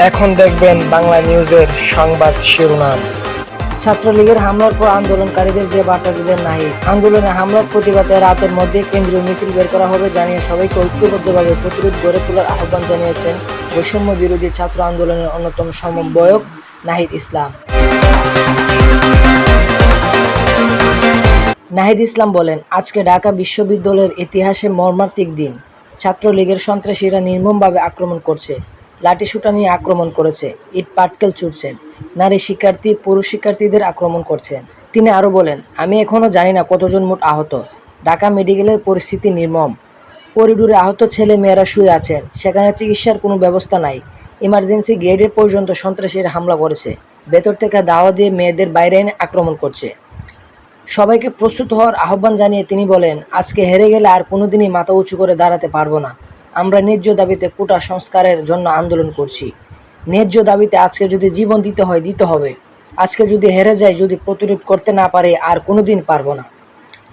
এখন দেখবেন বাংলা নিউজের সংবাদ শিরোনাম। ছাত্রলীগের হামলার পর আন্দোলনকারীদের যে বার্তা দিলেন নাহিদ। আন্দোলনে হামলার প্রতিবাদে রাতের মধ্যে কেন্দ্রীয় মিছিল বের করা হবে জানিয়ে সবাইকে ঐক্যবদ্ধভাবে প্রতিরোধ গড়ে তোলার আহ্বান জানিয়েছেন বৈষম্য বিরোধী ছাত্র আন্দোলনের অন্যতম সমন্বয়ক নাহিদ ইসলাম। নাহিদ ইসলাম বলেন, আজকে ঢাকা বিশ্ববিদ্যালয়ের ইতিহাসে মর্মান্তিক দিন। ছাত্রলীগের সন্ত্রাসীরা নির্মমভাবে আক্রমণ করছে, লাঠিসোঁটা নিয়ে আক্রমণ করেছে, ইট পাটকেল ছুটছেন, নারী শিক্ষার্থী পুরুষ শিক্ষার্থীদের আক্রমণ করছেন। তিনি আরও বলেন, আমি এখনও জানি না কতজন মোট আহত। ঢাকা মেডিকেলের পরিস্থিতি নির্মম। করিডোরে আহত ছেলে মেয়েরা শুয়ে আছেন, সেখানে চিকিৎসার কোনো ব্যবস্থা নাই। ইমার্জেন্সি গেটে পর্যন্ত সন্ত্রাসীরা হামলা করেছে, ভেতর থেকে দাওয়া দিয়ে মেয়েদের বাইরে এনে আক্রমণ করছে। সবাইকে প্রস্তুত হওয়ার আহ্বান জানিয়ে তিনি বলেন, আজকে হেরে গেলে আর কোনোদিনই মাথা উঁচু করে দাঁড়াতে পারবো না। আমরা ন্যায্য দাবিতে কোটা সংস্কারের জন্য আন্দোলন করছি। ন্যায্য দাবিতে আজকে যদি জীবন দিতে হয় দিতে হবে। আজকে যদি হেরে যায়, যদি প্রতিরোধ করতে না পারে, আর কোনোদিন পারবো না।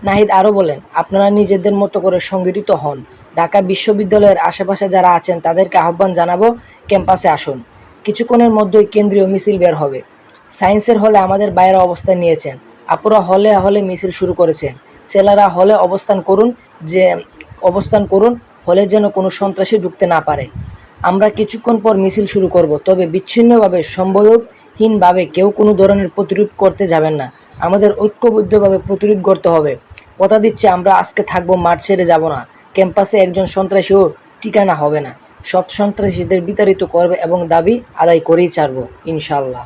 নাহিদ আরও বলেন, আপনারা নিজেদের মতো করে সংগঠিত হন। ঢাকা বিশ্ববিদ্যালয়ের আশেপাশে যারা আছেন তাদেরকে আহ্বান জানাবো, ক্যাম্পাসে আসুন। কিছুক্ষণের মধ্যেই কেন্দ্রীয় মিছিল বের হবে। সায়েন্সের হলে আমাদের বাইরে অবস্থান নিয়েছেন, আপুরা হলে হলে মিছিল শুরু করেছেন। ছেলেরা হলে অবস্থান করুন, হলে যেন কোনো সন্ত্রাসী ঢুকতে না পারে। আমরা কিছুক্ষণ পর মিছিল শুরু করব, তবে বিচ্ছিন্নভাবে সম্ভবহীনভাবে কেউ কোনো ধরনের প্রতিরোধ করতে যাবেন না। আমাদের ঐক্যবদ্ধভাবে প্রতিরোধ করতে হবে। কথা দিচ্ছি, আমরা আজকে থাকবো, মাঠ ছেড়ে যাব না। ক্যাম্পাসে একজন সন্ত্রাসীও ঠিকানা হবে না। সব সন্ত্রাসীদের বিতাড়িত করবে এবং দাবি আদায় করেই ছাড়ব, ইনশাআল্লাহ।